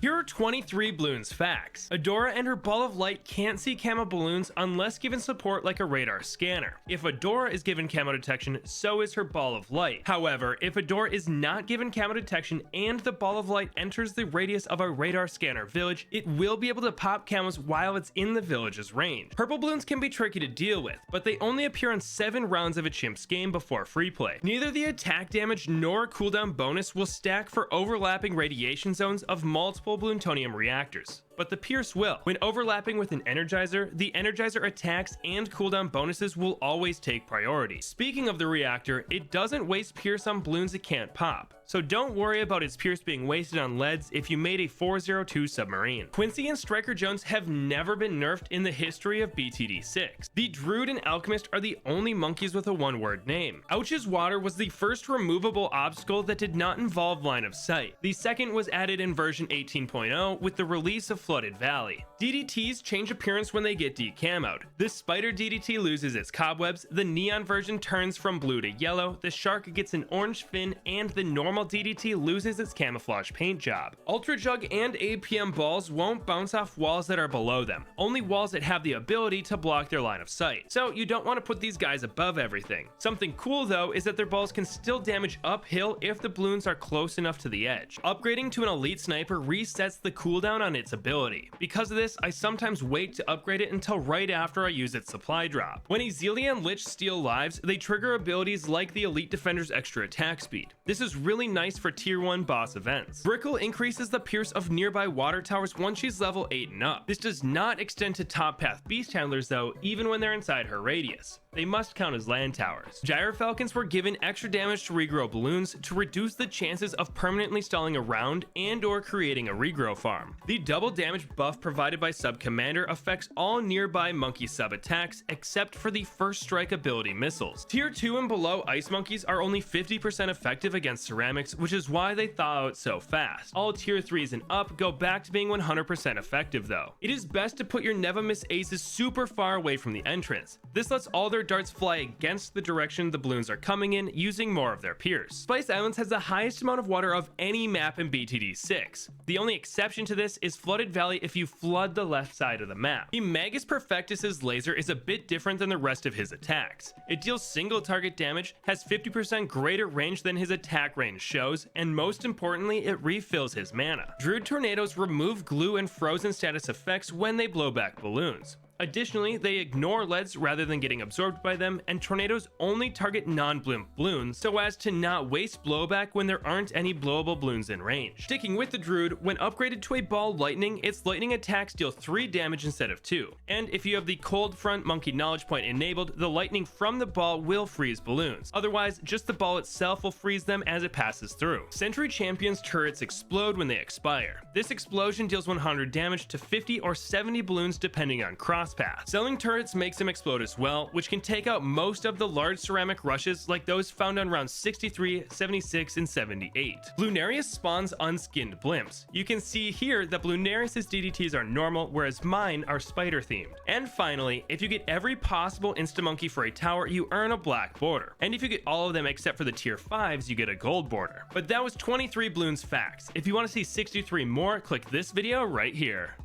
Here are 23 Bloons facts. Adora and her ball of light can't see camo balloons unless given support like a radar scanner. If Adora is given camo detection, so is her ball of light. However, if Adora is not given camo detection and the ball of light enters the radius of a radar scanner village, it will be able to pop camos while it's in the village's range. Purple balloons can be tricky to deal with, but they only appear on 7 rounds of a chimp's game before free play. Neither the attack damage nor cooldown bonus will stack for overlapping radiation zones of multiple Bloontonium reactors, but the Pierce will. When overlapping with an Energizer, the Energizer attacks and cooldown bonuses will always take priority. Speaking of the reactor, it doesn't waste Pierce on balloons it can't pop, so don't worry about its Pierce being wasted on leads if you made a 402 submarine. Quincy and Striker Jones have never been nerfed in the history of BTD6. The Druid and Alchemist are the only monkeys with a one-word name. Ouch's Water was the first removable obstacle that did not involve line of sight. The second was added in version 18.0 with the release of Flooded Valley. DDTs change appearance when they get decamoed. The Spider DDT loses its cobwebs, the Neon version turns from blue to yellow, the Shark gets an orange fin, and the normal DDT loses its camouflage paint job. Ultra Jug and APM balls won't bounce off walls that are below them, only walls that have the ability to block their line of sight, so you don't want to put these guys above everything. Something cool though is that their balls can still damage uphill if the balloons are close enough to the edge. Upgrading to an elite sniper resets the cooldown on its ability. Because of this, I sometimes wait to upgrade it until right after I use its supply drop. When Ezelia and Lich steal lives, they trigger abilities like the Elite Defender's extra attack speed. This is really nice for tier 1 boss events. Brickle increases the pierce of nearby water towers once she's level 8 and up. This does not extend to top path beast handlers though, even when they're inside her radius. They must count as land towers. Gyrofalcons were given extra damage to regrow balloons to reduce the chances of permanently stalling a round and or creating a regrow farm. The double damage buff provided by Sub Commander affects all nearby monkey sub attacks except for the first strike ability missiles. Tier 2 and below ice monkeys are only 50% effective against ceramics, which is why they thaw out so fast. All tier 3s and up go back to being 100% effective though. It is best to put your never miss aces super far away from the entrance. This lets all their darts fly against the direction the balloons are coming in, using more of their pierce. Spice Islands has the highest amount of water of any map in BTD6. The only exception to this is Flooded Valley if you flood the left side of the map. The Magus Perfectus's laser is a bit different than the rest of his attacks. It deals single target damage, has 50% greater range than his attack range shows, and most importantly, it refills his mana. Druid Tornadoes remove glue and frozen status effects when they blow back balloons. Additionally, they ignore leads rather than getting absorbed by them, and tornadoes only target non-blimp balloons so as to not waste blowback when there aren't any blowable balloons in range. Sticking with the Druid, when upgraded to a ball lightning, its lightning attacks deal 3 damage instead of 2. And if you have the Cold Front Monkey Knowledge Point enabled, the lightning from the ball will freeze balloons. Otherwise, just the ball itself will freeze them as it passes through. Sentry Champion's turrets explode when they expire. This explosion deals 100 damage to 50 or 70 balloons depending on crosspath. Selling turrets makes them explode as well, which can take out most of the large ceramic rushes like those found on rounds 63, 76, and 78. Bloonarius spawns unskinned blimps. You can see here that Bloonarius's DDTs are normal, whereas mine are spider themed. And finally, if you get every possible insta-monkey for a tower, you earn a black border. And if you get all of them except for the tier 5s, you get a gold border. But that was 23 Bloons facts. If you want to see 63 more, click this video right here.